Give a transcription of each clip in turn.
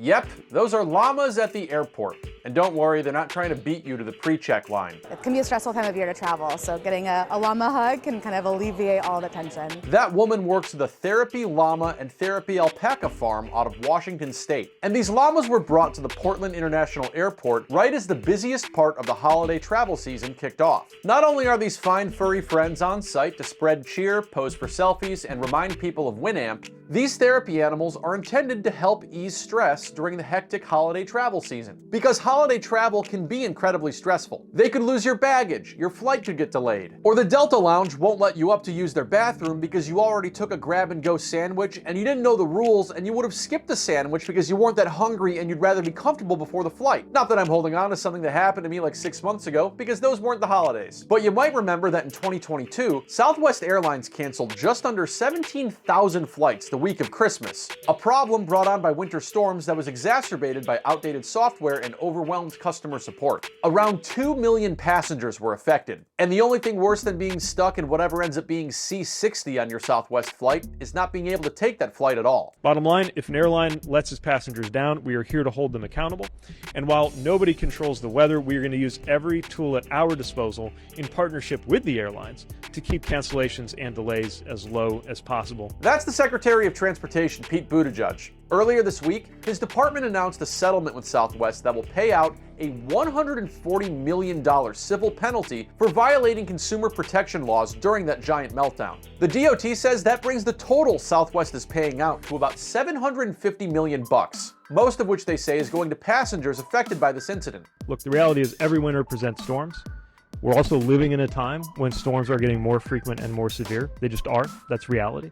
Yep, those are llamas at the airport. And don't worry, they're not trying to beat you to the pre-check line. It can be a stressful time of year to travel, so getting a llama hug can kind of alleviate all the tension. That woman works at the Therapy Llama and Therapy Alpaca Farm out of Washington State. And these llamas were brought to the Portland International Airport right as the busiest part of the holiday travel season kicked off. Not only are these fine furry friends on site to spread cheer, pose for selfies, and remind people of Winamp, these therapy animals are intended to help ease stress during the hectic holiday travel season. Because holiday travel can be incredibly stressful. They could lose your baggage, your flight could get delayed, or the Delta Lounge won't let you up to use their bathroom because you already took a grab-and-go sandwich and you didn't know the rules and you would have skipped the sandwich because you weren't that hungry and you'd rather be comfortable before the flight. Not that I'm holding on to something that happened to me like 6 months ago, because those weren't the holidays. But you might remember that in 2022, Southwest Airlines canceled just under 17,000 flights the week of Christmas, a problem brought on by winter storms that was exacerbated by outdated software and overwhelmed customer support. Around 2 million passengers were affected, and the only thing worse than being stuck in whatever ends up being C60 on your Southwest flight is not being able to take that flight at all. Bottom line, if an airline lets its passengers down, we are here to hold them accountable. And while nobody controls the weather, we are going to use every tool at our disposal in partnership with the airlines to keep cancellations and delays as low as possible. That's the Secretary of Transportation, Pete Buttigieg. Earlier this week, his department announced a settlement with Southwest that will pay out a $140 million civil penalty for violating consumer protection laws during that giant meltdown. The DOT says that brings the total Southwest is paying out to about $750 million, most of which they say is going to passengers affected by this incident. Look, the reality is every winter presents storms. We're also living in a time when storms are getting more frequent and more severe. They just are. That's reality.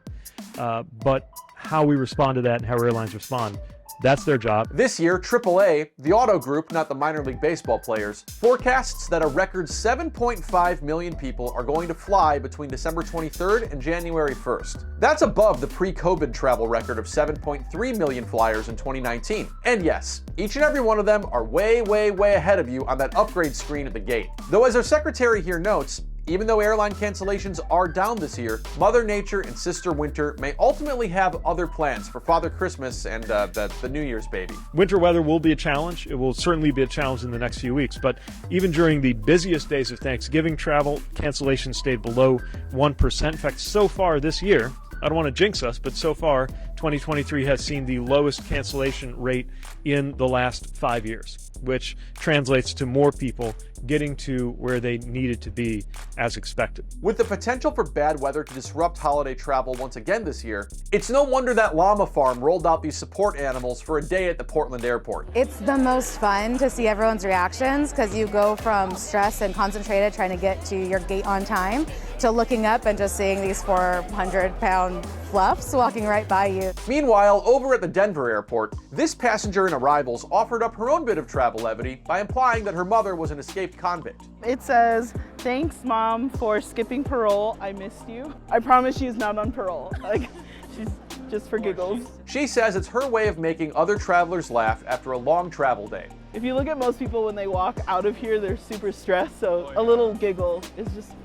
But how we respond to that and how airlines respond, that's their job. This year, AAA, the auto group, not the minor league baseball players, forecasts that a record 7.5 million people are going to fly between December 23rd and January 1st. That's above the pre-COVID travel record of 7.3 million flyers in 2019. And yes, each and every one of them are way, way, way ahead of you on that upgrade screen at the gate. Though as our secretary here notes, even though airline cancellations are down this year, Mother Nature and Sister Winter may ultimately have other plans for Father Christmas and the New Year's baby. Winter weather will be a challenge. It will certainly be a challenge in the next few weeks, but even during the busiest days of Thanksgiving travel, cancellations stayed below 1%. In fact, so far this year, I don't want to jinx us, but so far, 2023 has seen the lowest cancellation rate in the last 5 years, which translates to more people getting to where they needed to be as expected. With the potential for bad weather to disrupt holiday travel once again this year, it's no wonder that llama farm rolled out these support animals for a day at the Portland airport. It's the most fun to see everyone's reactions because you go from stress and concentrated trying to get to your gate on time to looking up and just seeing these 400-pound fluffs walking right by you. Meanwhile, over at the Denver airport, this passenger in arrivals offered up her own bit of travel levity by implying that her mother was an escaped convict. It says, "Thanks, Mom, for skipping parole. I missed you. I promise she's not on parole." Like, she's just for giggles. She says it's her way of making other travelers laugh after a long travel day. If you look at most people when they walk out of here, they're super stressed, so a little giggle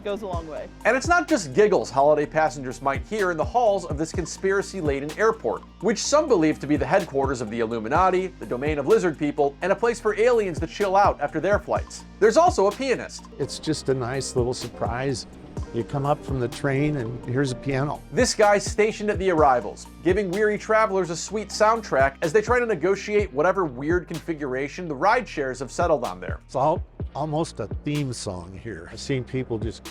goes a long way. And it's not just giggles holiday passengers might hear in the halls of this conspiracy-laden airport, which some believe to be the headquarters of the Illuminati, the domain of lizard people, and a place for aliens to chill out after their flights. There's also a pianist. It's just a nice little surprise. You come up from the train and here's a piano. This guy's stationed at the arrivals, giving weary travelers a sweet soundtrack as they try to negotiate whatever weird configuration the ride shares have settled on there. It's almost a theme song here. I've seen people just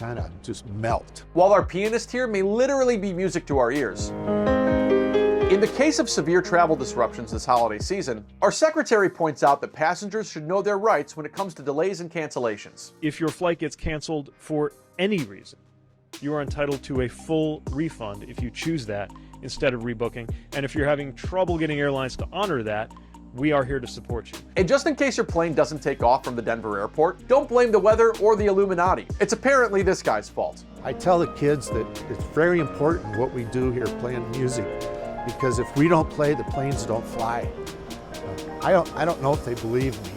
melt. While our pianist here may literally be music to our ears. In the case of severe travel disruptions this holiday season, our secretary points out that passengers should know their rights when it comes to delays and cancellations. If your flight gets canceled for any reason, you are entitled to a full refund if you choose that instead of rebooking. And if you're having trouble getting airlines to honor that, we are here to support you. And just in case your plane doesn't take off from the Denver airport, don't blame the weather or the Illuminati. It's apparently this guy's fault. I tell the kids that it's very important what we do here playing music, because if we don't play, the planes don't fly. I don't know if they believe me.